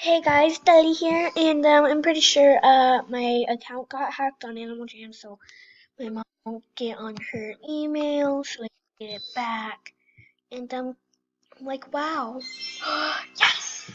Hey guys, Deli here, and I'm pretty sure my account got hacked on Animal Jam, so my mom won't get on her email so I can get it back. And I'm like, wow, yes,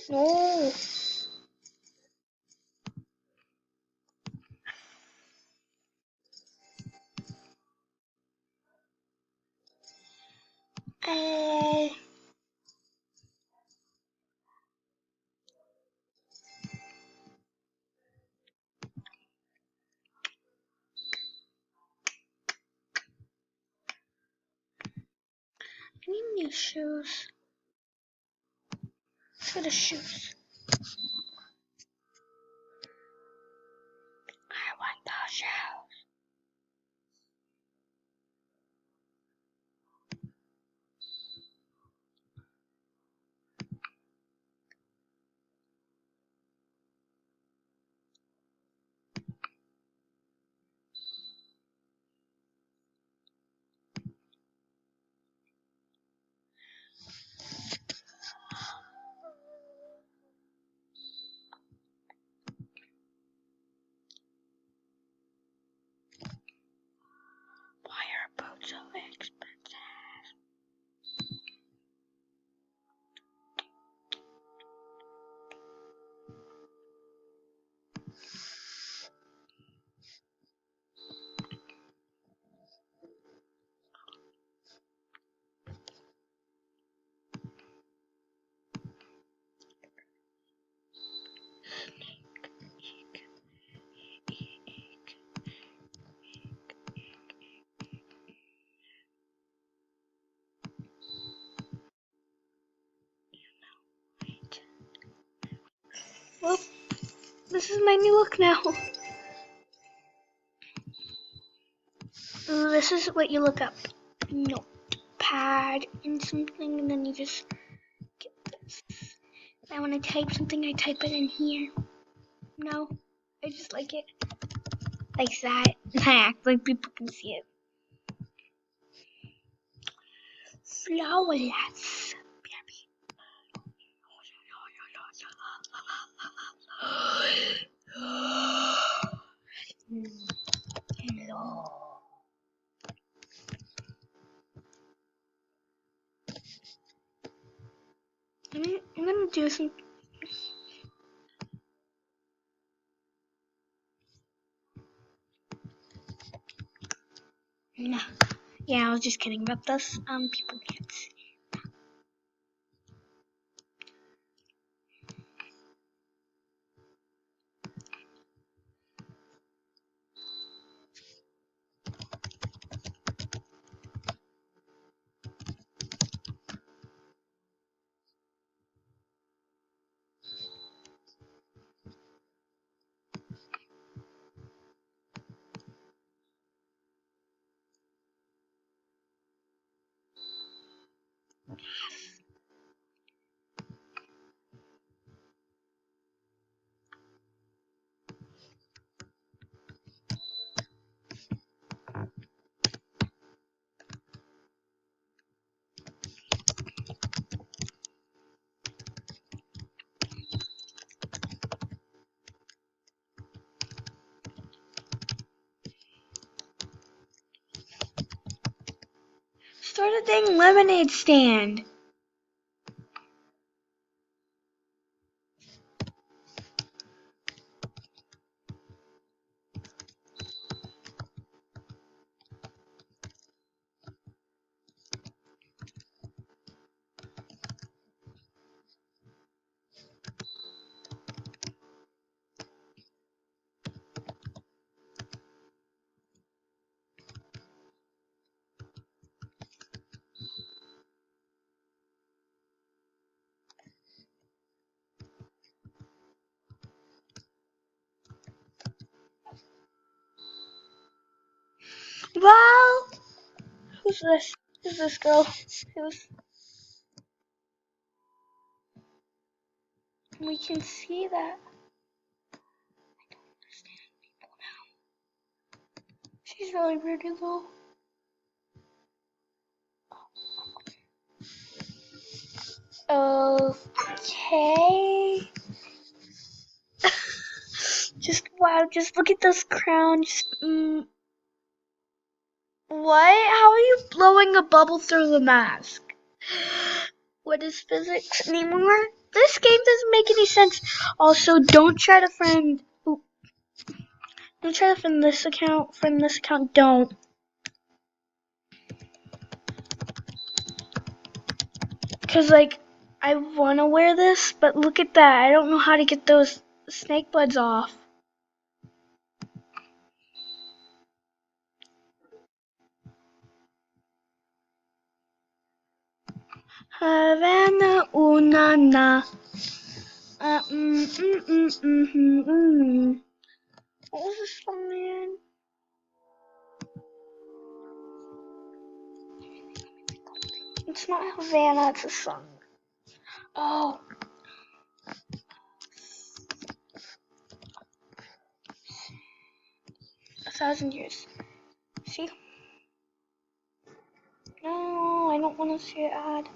no, uh, I need new shoes. For the shoes, I want those shoes. Why are boots so expensive? Well, this is my new look now. This is what you look up. Notepad and something, and then you just get this. If I want to type something, I type it in here. No, I just like it like that. I act like people can see it. Flowers. Hello. I'm gonna do some. No. Yeah, I was just kidding about this. People can't see. Start a dang lemonade stand. Well, who's this? Who's this girl? Who's? We can see that. I don't understand people now. She's really pretty though. Okay. Just wow, just look at this crown. What? How are you blowing a bubble through the mask? What is physics anymore? This game doesn't make any sense. Also, don't try to friend. Don't try to friend this account. Friend this account. Don't. Cause like, I wanna wear this, but look at that. I don't know how to get those snake buds off. Havana, ooh, na, na. What was this song again? It's not Havana, it's a song. Oh. 1,000 years. See? No, I don't want to see an ad.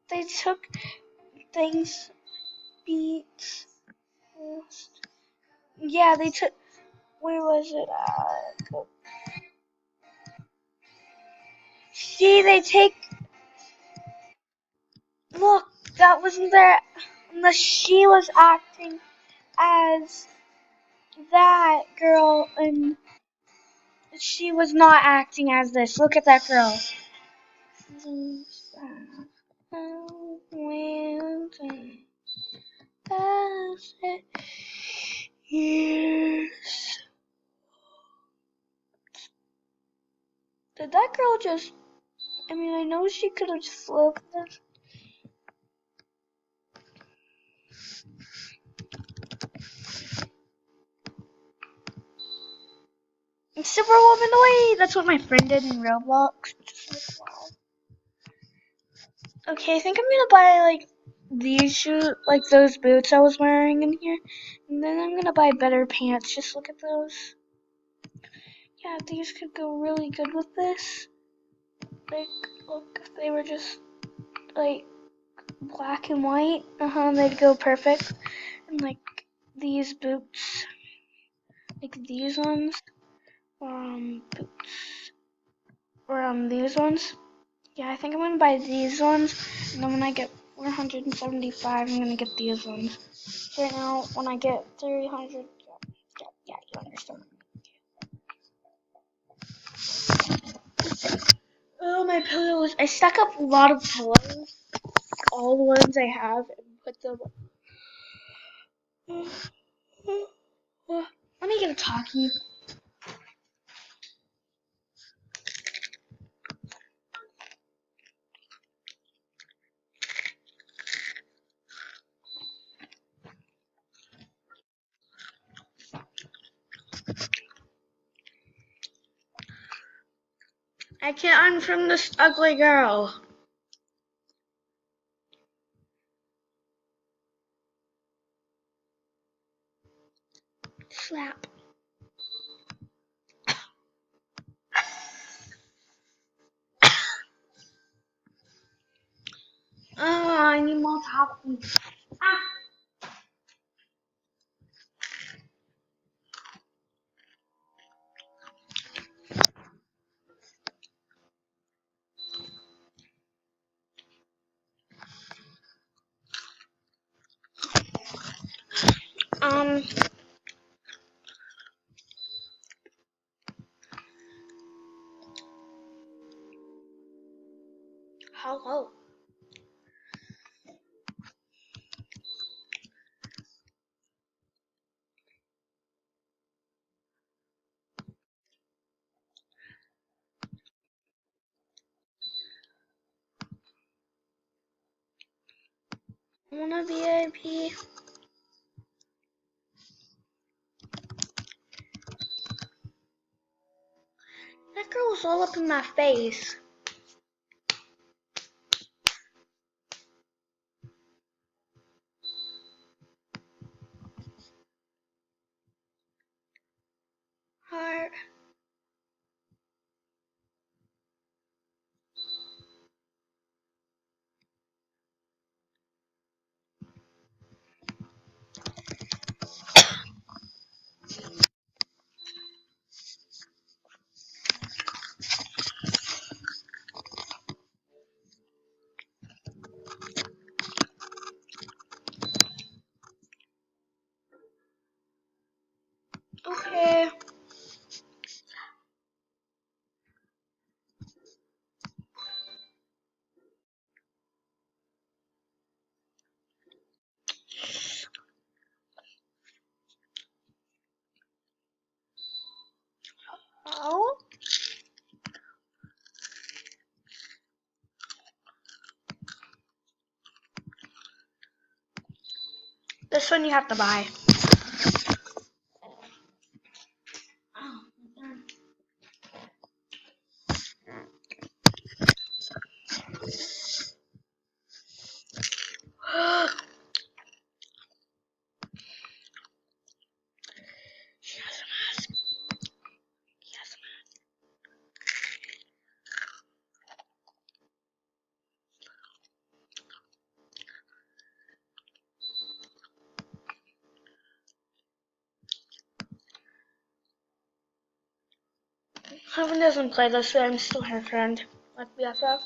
They took things, beats. Yeah, they took. Where was it at? See, they take. Look, that wasn't there. Unless she was acting as that girl, and she was not acting as this. Look at that girl. Years. Did that girl just? I mean, I know she could have just lived this. Superwoman away! That's what my friend did in Roblox. Just like, wow. Okay, I think I'm gonna buy like these shoes, like those boots I was wearing in here. And then I'm gonna buy better pants. Just look at those. Yeah, these could go really good with this. Like, look, if they were just like black and white, they'd go perfect. And like these boots, like these ones, boots, or these ones. Yeah, I think I'm gonna buy these ones, and then when I get 475, I'm gonna get these ones. So right now, when I get 300, yeah, you understand. Oh, my pillows! I stack up a lot of pillows, all the ones I have, and put them. Let me get a talkie. I can't unfriend this ugly girl. Slap. Oh, I need more talkies. Ah. Hello. wanna VIP. That girl was all up in my face. Heart. Okay. Oh. This one you have to buy. She has a mask. He has a mask. Heaven doesn't play this way. I'm still her friend. Like BFF.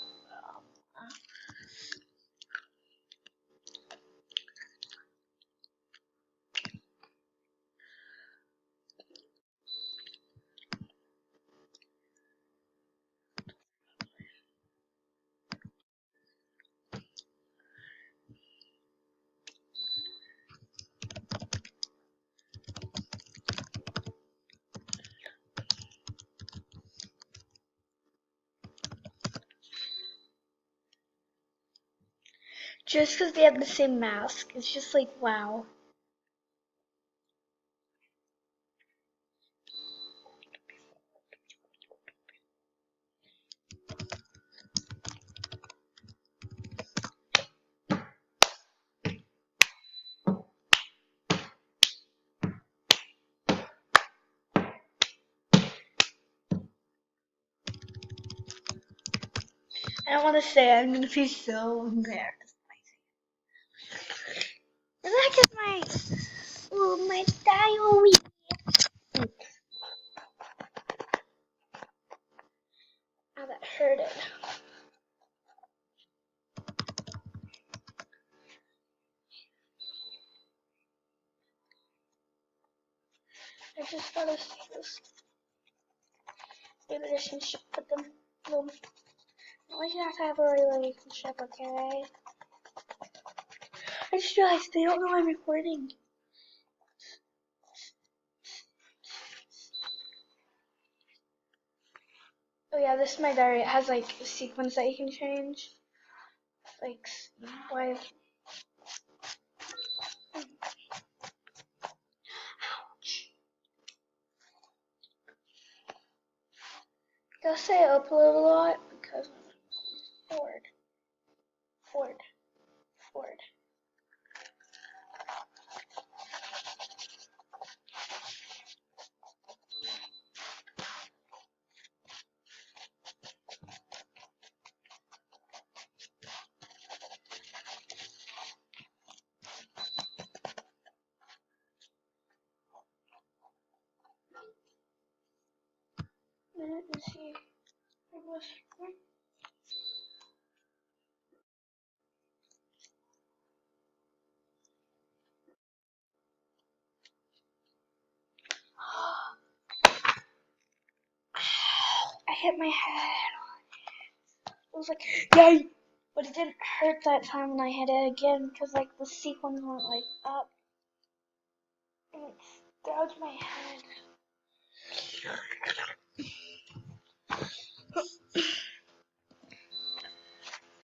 Just because they have the same mask, it's just like, wow. I don't want to say it. I'm going to be so embarrassed. Look at my style. Oh, that hurted. I just thought this relationship with them. We have to have a relationship, okay? I just realized they don't know I'm recording. Oh yeah, this is my diary. It has like a sequence that you can change. Like, why? Ouch. Gotta say I upload a lot because I'm bored. Let's see. I hit my head. I was like, yay! But it didn't hurt that time when I hit it again because like the sequence went like up and it gouged my head.